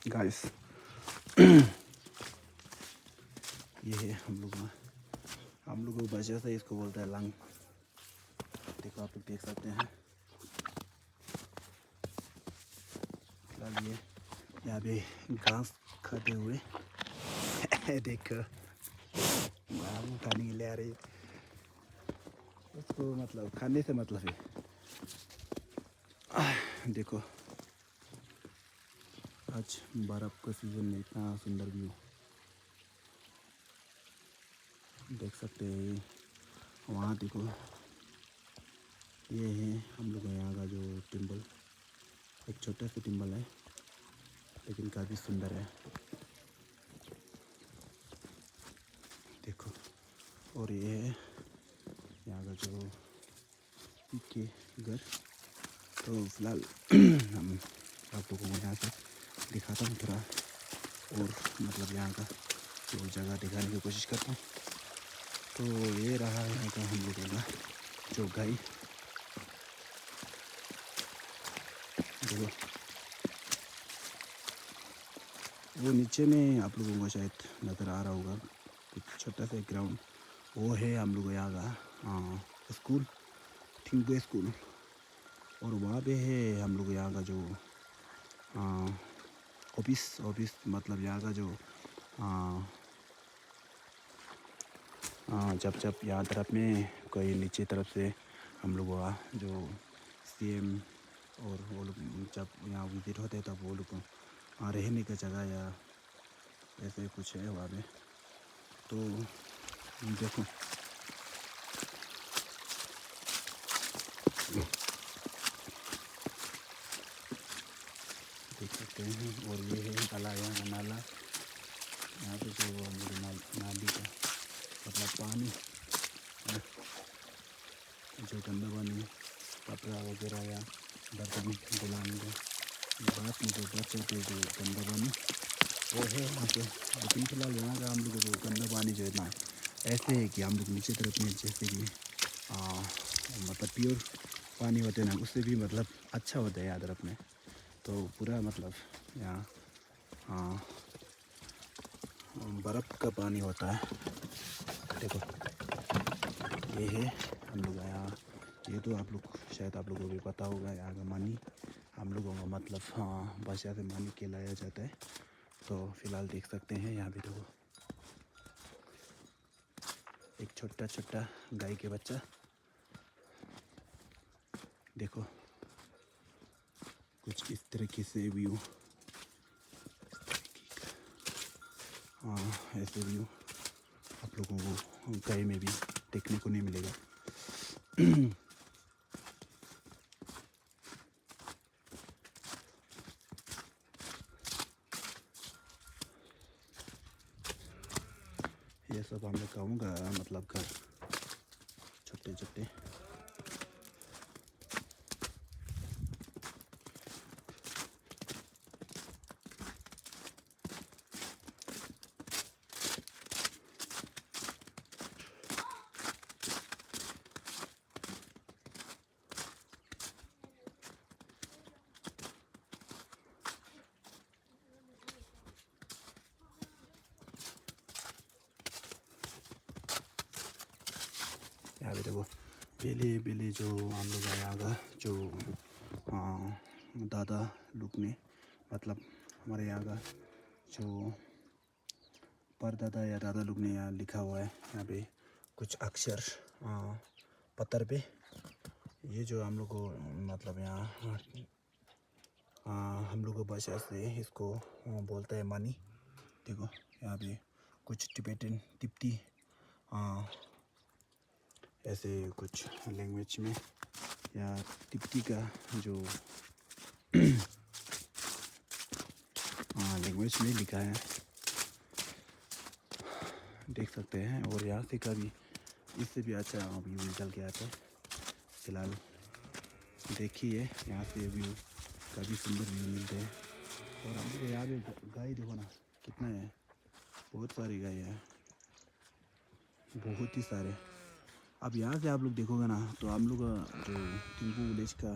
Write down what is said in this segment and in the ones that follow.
Guys ये है हम लोग बचा से इसको बोलता है लंग। देखो आप लोग देख सकते हैं। फिलहाल ये यहाँ पे घास खाते हुए देखो घास खाने के लिए आ रही है। उसको मतलब खाने से मतलब है। देखो आज बर्फ़ का सीज़न में इतना सुंदर व्यू देख सकते हैं। वहाँ देखो ये है हम लोग यहाँ का जो टेम्पल। एक छोटा सा टेम्पल है लेकिन काफ़ी सुंदर है। देखो और ये है यहाँ का जो के घर। तो फिलहाल हम आप लोगों को यहाँ से दिखाता हूँ थोड़ा और मतलब यहाँ का जो जगह दिखाने की कोशिश करता हूँ। तो ये रहा यहाँ का हम लोगों का जो गाय। देखो वो नीचे में आप लोगों को शायद नज़र आ रहा होगा कुछ छोटा सा ग्राउंड। वो है हम लोग यहाँ का स्कूल, थिंगवे स्कूल। और वहाँ पे है हम लोग यहाँ का जो ऑफिस मतलब यहाँ का जो जब यहाँ तरफ में कोई नीचे तरफ से हम लोग जो सीएम और वो लोग जब यहाँ विजिट होते हैं तब वो लोग रहने का जगह या ऐसे कुछ है वहाँ पे। तो देखो देख सकते हैं। और ये है ताला, यहाँ का नाला। यहाँ पे जो हम लोग नाली का मतलब पानी जो गंदा पानी कपड़ा वगैरह या बर्तन धुलाने के बाद में जो बच जाते जो गंदा पानी वो है यहाँ पे। लेकिन फिलहाल यहाँ का हम लोग जो गंदा पानी जो है ना ऐसे है कि हम लोग नीचे तरफ में जैसे कि मतलब प्योर पानी होते हैं ना उससे भी मतलब अच्छा होता है यहाँ तरफ में। तो पूरा मतलब यहाँ बर्फ़ का पानी होता है। देखो ये है हम लोग यहाँ। ये तो आप लोग शायद आप लोगों को भी पता होगा यहाँ का मानी हम लोगों का मतलब भाषा से मानी कहलाया जाता है। तो फिलहाल देख सकते हैं यहाँ पे देखो एक छोटा छोटा गाय के बच्चा। देखो कुछ इस तरीके से व्यू ऐसे व्यू आप लोगों को गाय में भी देखने को नहीं मिलेगा। ये सब हम लोग कहूँगा मतलब घर छोटे छोटे। यहाँ पे देखो पहले जो हम लोग यहाँ का जो दादा लोग ने मतलब हमारे यहाँ का जो परदादा या दादा लोग ने यहाँ लिखा हुआ है यहाँ पे कुछ अक्षर पत्थर पे। ये जो हम लोग को मतलब यहाँ हम लोग को भाषा से इसको बोलता है मानी। देखो यहाँ पे कुछ टिबेटन तिब्बती ऐसे कुछ लैंग्वेज में या तिब्बती का जो लैंग्वेज में लिखा है देख सकते हैं। और यहाँ से का भी इससे भी अच्छा व्यू निकल के आता है। फिलहाल देखिए यहाँ से व्यू काफ़ी सुंदर व्यू मिलते हैं। और हम लोग यहाँ पे गाय देखो ना कितना है, बहुत सारी गाय है, बहुत ही सारे। अब यहाँ से आप लोग देखोगे ना तो हम लोग का जो थिम्पू विलेज का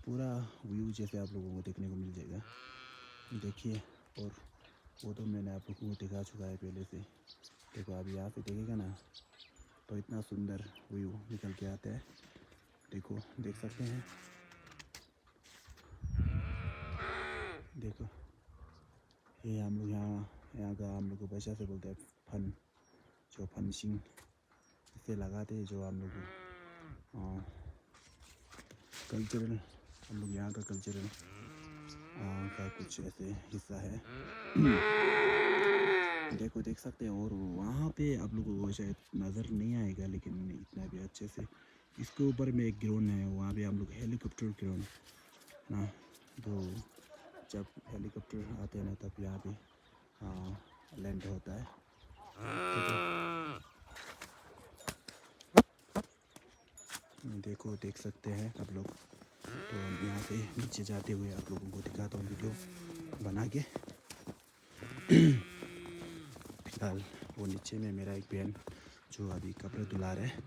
पूरा व्यू जैसे आप लोगों को देखने को मिल जाएगा। देखिए और वो तो मैंने आप लोगों को दिखा चुका है पहले से। देखो अभी यहाँ से देखेगा ना तो इतना सुंदर व्यू निकल के आता है। देखो देख सकते हैं, देखो ये हम लोग यहाँ का हम लोग को भाषा से बोलते हैं फन, जो फनसिंग इसे लगाते हैं, जो हम लोग कल्चरल, हम लोग यहाँ का कल्चरल का कुछ ऐसे हिस्सा है। देखो देख सकते हैं। और वहाँ पे आप लोगों को शायद नज़र नहीं आएगा, लेकिन इतना भी अच्छे से इसके ऊपर में एक ग्राउंड है, वहाँ पे हम लोग हेलीकॉप्टर ग्राउंड ना, तो जब हेलीकॉप्टर आते हैं ना तब यहाँ पे लैंड होता है। देखो देख सकते हैं आप लोग। तो हम यहाँ से नीचे जाते हुए आप लोगों को दिखाता हूँ वीडियो बना के। फिलहाल वो नीचे में मेरा एक बहन जो अभी कपड़े धुला रहे हैं।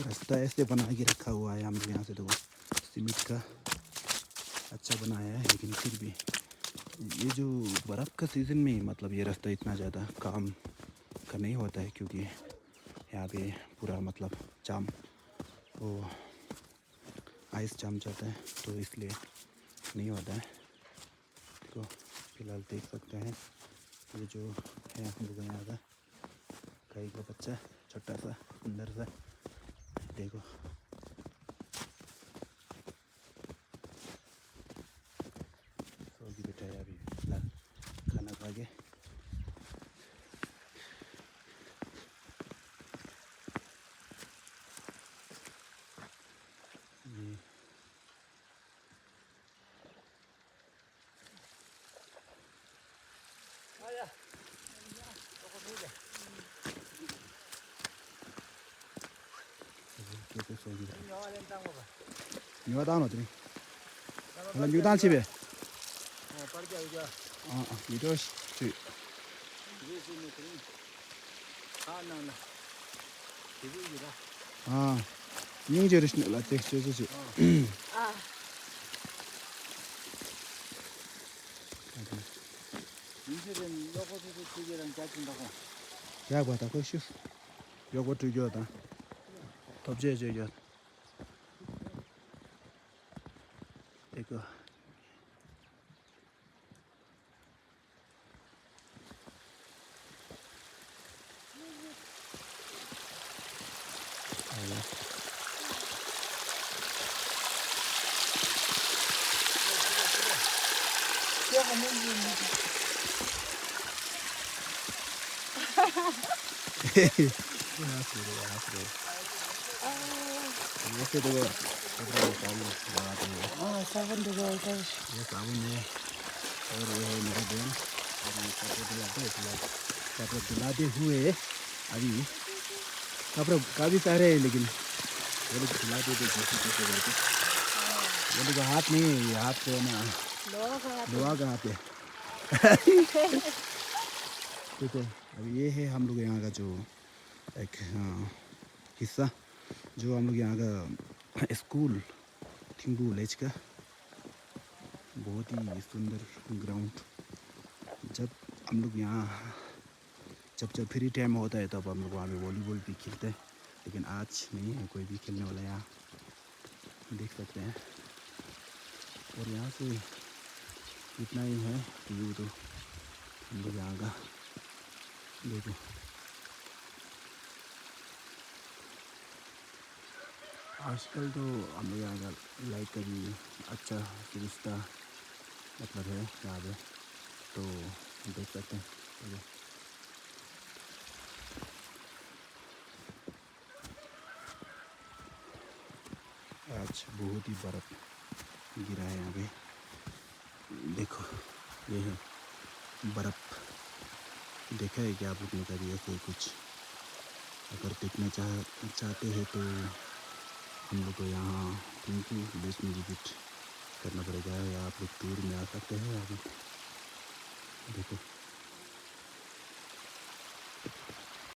रास्ता ऐसे बना के रखा हुआ है हम लोग यहाँ से, देखो सीमेंट का अच्छा बनाया है, लेकिन फिर भी ये जो बर्फ़ का सीज़न में मतलब ये रास्ता इतना ज़्यादा काम का नहीं होता है, क्योंकि यहाँ पे पूरा मतलब जाम, वो आइस जाम जाता है, तो इसलिए नहीं होता है। तो फिलहाल देख सकते हैं ये जो है हम लोग यहाँ का गाय का बच्चा, छोटा सा सुंदर सा, देखो सो बैठा है अभी फिलहाल खाना खा के। nhiều tao nữa thì là nhiều tao chi vậy? Nhiều đó chị. Những giờ đấy là thế chứ chị. 이들은 요거도 두개랑 짜준다고. 야, 뭐다 그 쉬. 요거 두 개다. 덥지 저기. 이거. 이렇게 되고 사본 데가 ये साबुन है और ये है मेरा बहन, अभी कपड़े धुलाते हैं। फिलहाल कपड़े धुलाते हुए अभी कपड़े काफ़ी सारे हैं, लेकिन वो लोग धुलाते थे जैसे कैसे रहते, वो लोग हाथ नहीं है, ये हाथ से ना लोहा का हाथ है। देखो अभी ये है हम लोग यहाँ का जो एक हिस्सा, जो हम लोग यहाँ का स्कूल थिंगू विलेज का बहुत ही सुंदर ग्राउंड। जब हम लोग यहाँ जब फ्री टाइम होता है तब हम लोग वहाँ पे वॉलीबॉल भी खेलते हैं, लेकिन आज नहीं है कोई भी खेलने वाला यहाँ, देख सकते हैं। और यहाँ से इतना ही है व्यू, तो हम लोग यहाँ का देखो। आजकल तो हम लोग यहाँ का लाइट का भी अच्छा सुविधा मतलब है यहाँ पे, तो देख सकते हैं। आज बहुत ही बर्फ़ गिरा है यहाँ पे, देखो ये है बर्फ़। देखा है कि आप लोगों ने कभी ऐसे कुछ? अगर देखना चाहते हैं तो हम लोग को यहाँ टिंकू विलेज में विजिट करना पड़ेगा, या आप लोग टूर में आ सकते हैं। अभी देखो